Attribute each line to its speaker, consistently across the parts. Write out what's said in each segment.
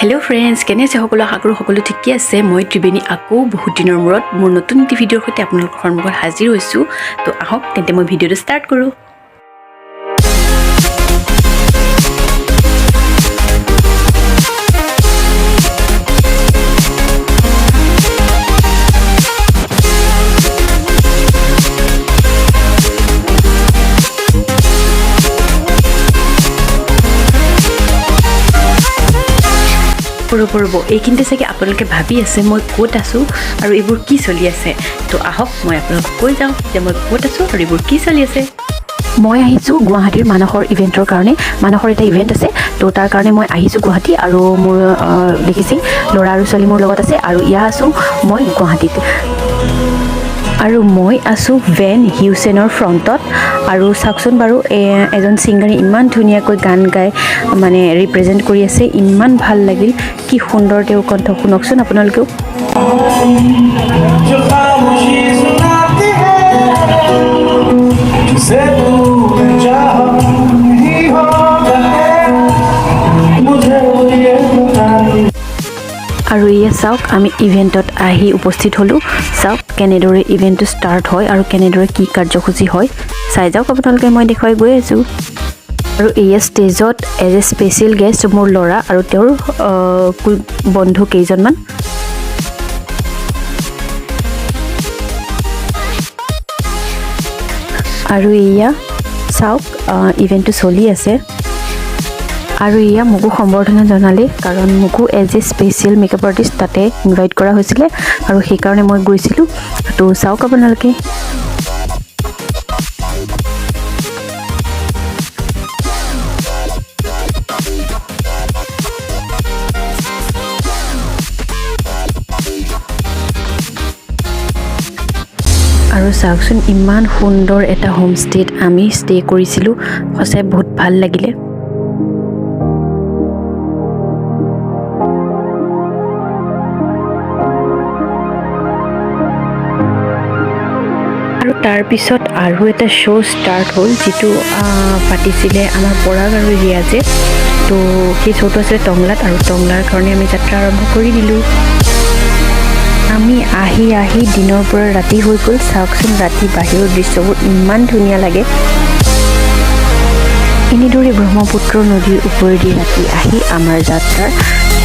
Speaker 1: Hello friends केने আছে সকলো আশা সকলো ঠিকই আছে মই ত্ৰিবেণী আকৌ বহুত দিনৰ মূৰত মোৰ নতুন ভিডিঅ'ৰ সৈতে আপোনালোকৰ সন্মুখত হাজিৰ হৈছো তো আহক তেন্তে মই ভিডিঅ'টো ষ্টাৰ্ট কৰো পৰব এইখিনিতে চাগে আপোনালোকে ভাবি আছে মই ক'ত আছো আৰু এইবোৰ কি চলি আছে তো আহক মই আপোনালোকক কৈ যাওঁ যে মই ক'ত আছো আৰু এইবোৰ কি চলি আছে মই আহিছো গুৱাহাটীৰ মানসৰ ইভেন্টৰ কাৰণে মানসৰ এটা ইভেন্ট আছে তো তাৰ কাৰণে মই আহিছো গুৱাহাটী আৰু মোৰ দেখিছি ল'ৰা আৰু ছোৱালী মোৰ লগত আছে আৰু ইয়া আছো মই গুৱাহাটীত আৰু মই আছো ভেন হিউসেনৰ ফ্ৰণ্টত আৰু চাকচোন বাৰু এজন সিংগাৰে ইমান ধুনীয়াকৈ গান গায় মানে ৰিপ্ৰেজেন্ট কৰি আছে ইমান ভাল লাগিল কি সুন্দৰ তেওঁ কণ্ঠ শুনকচোন আপোনালোকেও আৰু ইয়া চাওক আমি ইভেন্টত আহি উপস্থিত হলো চাওক কেনেদৰে ইভেন্টটো ষ্টাৰ্ট হয় আৰু কেনেদৰে কি কাৰ্যসূচী হয় চাই যাওক আপোনালোকে মই দেখুৱাই গৈ আছো আৰু এই ষ্টেজত এজ এ স্পেচিয়েল গেষ্ট মোৰ ল'ৰা আৰু তেওঁৰ বন্ধু কেইজনমান আৰু ইয়া চাওক ইভেন্টটো চলি আছে আৰু ইয়া মোকো সম্বৰ্ধনা জনালে কাৰণ মোকো as a special makeup artist তাতে ইনভাইট কৰা হৈছিলে আৰু সেইকাৰণে মই গৈছিলোঁ তো চাওক আপোনালোকে আৰু চাওকচোন ইমান সুন্দৰ এটা হোমষ্টেত আমি ষ্টে কৰিছিলোঁ সঁচাই বহুত ভাল লাগিলে আৰু তাৰ পিছত আৰু এটা শ্ব' ষ্টাৰ্ট হ'ল যিটো পাতিছিলে আমাৰ পৰাগ আৰু ৰিয়াজে তো সেই শ্ব'টো আছিলে টংলাত আৰু টংলাৰ কাৰণে আমি যাত্ৰা আৰম্ভ কৰি দিলোঁ আমি আহি দিনৰ পৰা ৰাতি হৈ গ'ল চাওকচোন ৰাতি বাহিৰৰ দৃশ্যবোৰ ইমান ধুনীয়া লাগে এনেদৰে ব্ৰহ্মপুত্ৰ নদীৰ ওপৰেদি ৰাতি আহি আমাৰ যাত্ৰাৰ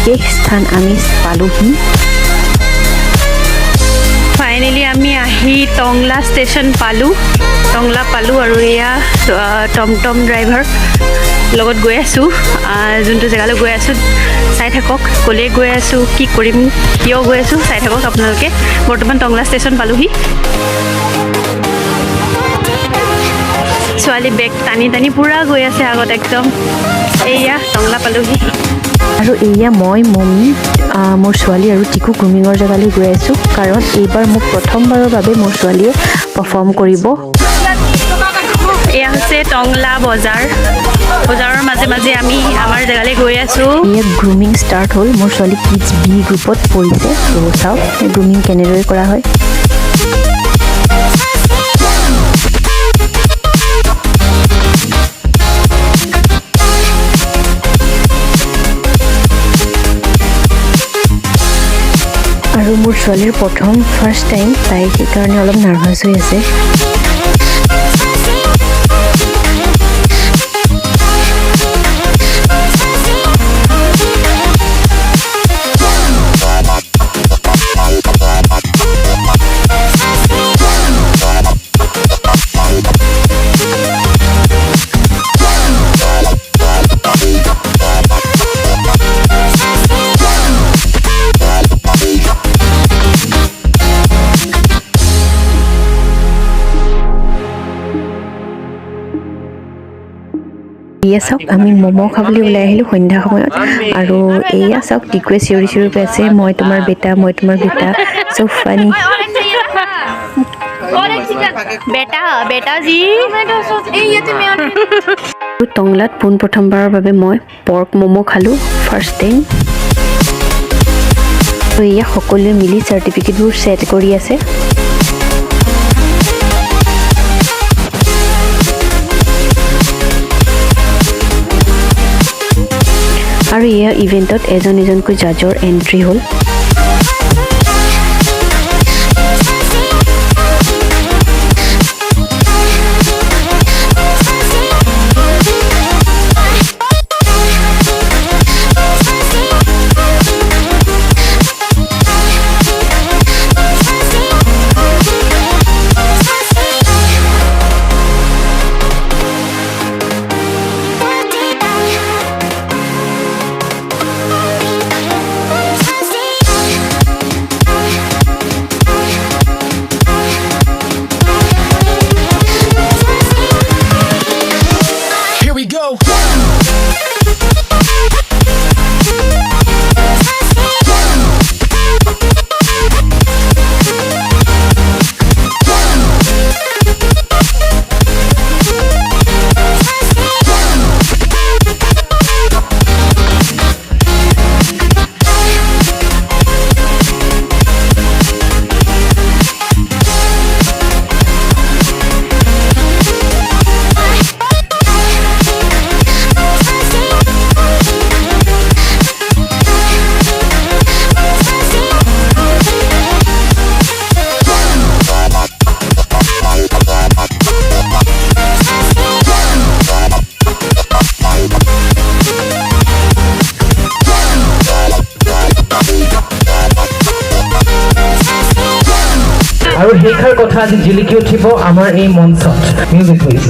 Speaker 1: শেষ স্থান আমি পালোহি ফাইনেলি আমি আহি টংলা ষ্টেচন পালোঁ আৰু এয়া টমটম ড্ৰাইভাৰ লগত গৈ আছোঁ যোনটো জেগালৈ গৈ আছোঁ চাই থাকক ক'লে গৈ আছোঁ কি কৰিম কিয় গৈ আছোঁ চাই থাকক আপোনালোকে বৰ্তমান টংলা ষ্টেচন পালোহি ছোৱালী বেগ টানি পূৰা গৈ আছে আগত একদম এয়া টংলা পালোহি আৰু এয়া মই মমি মোৰ ছোৱালী আৰু টিকু গ্ৰুমিঙৰ জেগালৈ গৈ আছোঁ কাৰণ এইবাৰ মোক প্ৰথমবাৰৰ বাবে মোৰ ছোৱালীয়ে পাৰফৰ্ম কৰিব এয়া হৈছে টংলা বজাৰৰ মাজে মাজে আমি আমাৰ জেগালৈ গৈ আছোঁ ইয়াত গ্ৰুমিং ষ্টাৰ্ট হ'ল মোৰ ছোৱালী কিডছ বি গ্ৰুপত পৰিছে তো চাওক গ্ৰুমিং কেনেদৰে কৰা হয় আৰু মোৰ ছোৱালীৰ ফাৰ্ষ্ট টাইম তাই সেইকাৰণে অলপ নাৰ্ভাছ হৈ আছে এয়া চাওক আমি ম'ম' খাবলৈ ওলাই আহিলোঁ সন্ধ্যা সময়ত আৰু এয়া চাওক টিকুৱে চিঞৰি পাই আছে মই তোমাৰ বেটা চব ফানি টংলাত পোনপ্ৰথমবাৰৰ বাবে মই পৰ্ক ম'ম' খালোঁ ফাৰ্ষ্ট টাইম এয়া সকলোৱে মিলি চাৰ্টিফিকেটবোৰ ছেট কৰি আছে আৰু এই ইভেণ্টত এজন এজনকৈ জাজৰ এণ্ট্ৰি হ'ল।
Speaker 2: আৰু সেইখাৰ কথা আজি জিলিকি উঠিব আমাৰ এই মঞ্চত। Music please.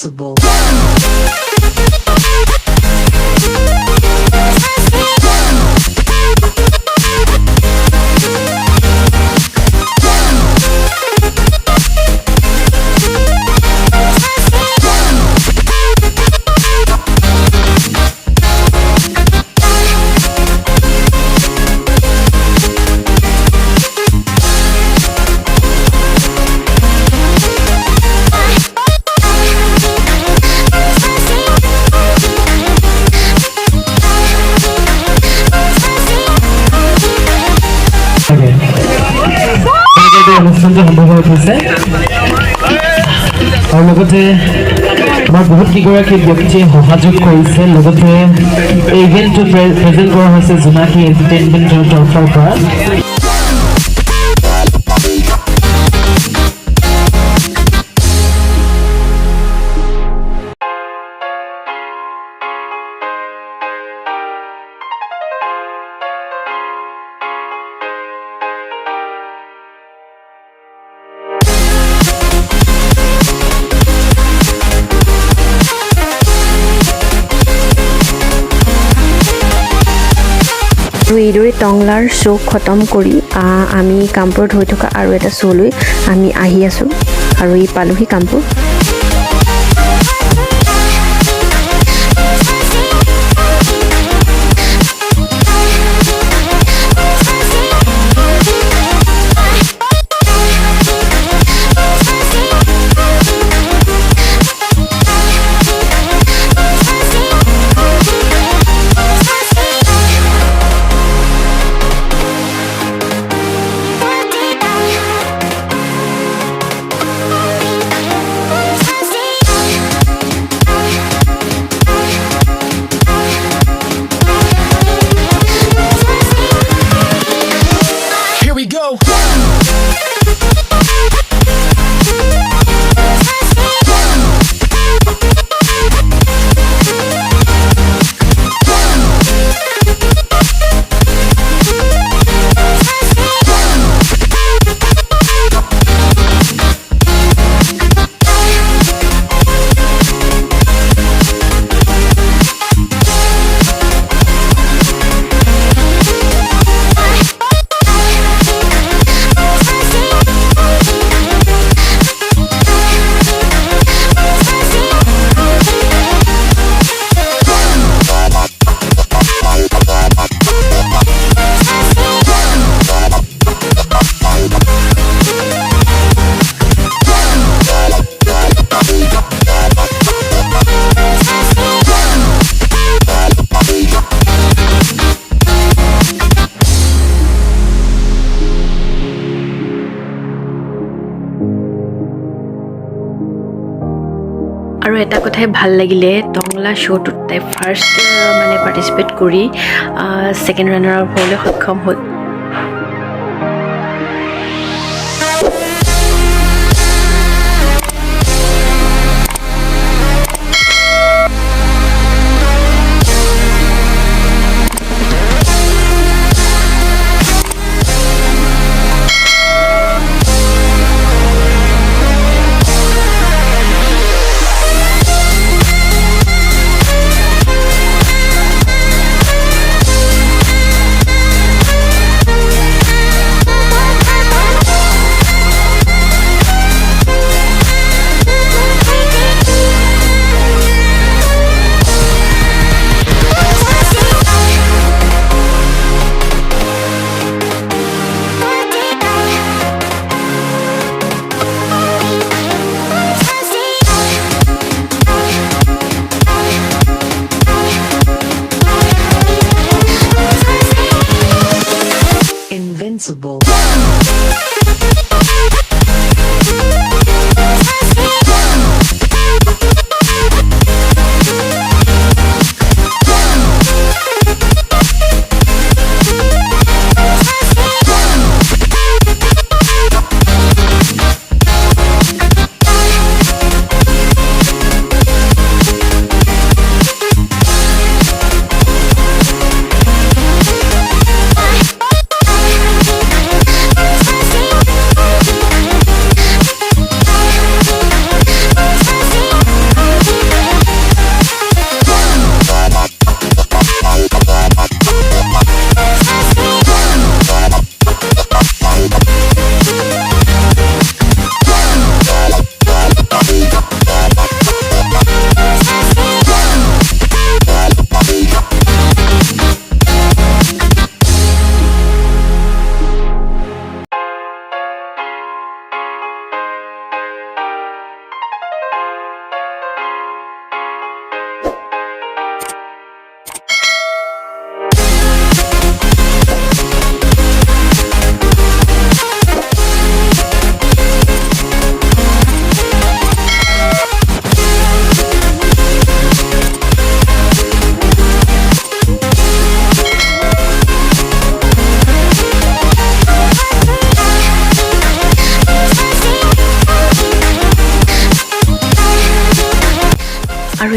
Speaker 3: impossible.
Speaker 2: অনুষ্ঠানটো সম্ভৱ হৈ উঠিছে আৰু লগতে আমাৰ বহুত কেইগৰাকী ব্যক্তিয়ে সহযোগ কৰিছে লগতে এই ইভেণ্টটো প্ৰেজেণ্ট কৰা হৈছে জোনাকী এণ্টাৰটেইনমেণ্টৰ তৰফৰ পৰা
Speaker 4: আৰু এইদৰে টংলাৰ শ্ব' খতম কৰি আমি কামপুৰত হৈ থকা আৰু এটা শ্ব'লৈ আমি আহি আছোঁ আৰু এই পালোহি কামপুৰ আৰু এটা কথাই ভাল লাগিলে টংলা শ্ব'টোত তাই ফাৰ্ষ্ট মানে পাৰ্টিচিপেট কৰি ছেকেণ্ড ৰানাৰ আপ হ'বলৈ সক্ষম হ'ল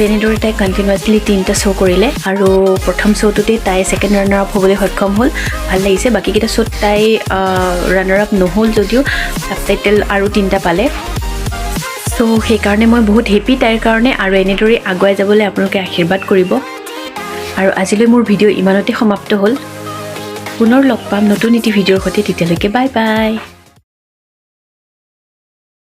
Speaker 1: এনেদৰে তাই কণ্টিনিউৱাছলি 3টা শ্ব' কৰিলে আৰু প্ৰথম শ্ব'টোতে তাই ছেকেণ্ড ৰানাৰ আপ হ'বলৈ সক্ষম হ'ল ভাল লাগিছে বাকীকেইটা শ্ব'ত তাই ৰানাৰ আপ নহ'ল যদিও ছাবটাইটেল আৰু 3টা পালে চ' সেইকাৰণে মই বহুত হেপী তাইৰ কাৰণে আৰু এনেদৰে আগুৱাই যাবলৈ আপোনালোকে আশীৰ্বাদ কৰিব আৰু আজিলৈ মোৰ ভিডিঅ' ইমানতে সমাপ্ত হ'ল পুনৰ লগ পাম নতুন এটি ভিডিঅ'ৰ সৈতে তেতিয়ালৈকে বাই বাই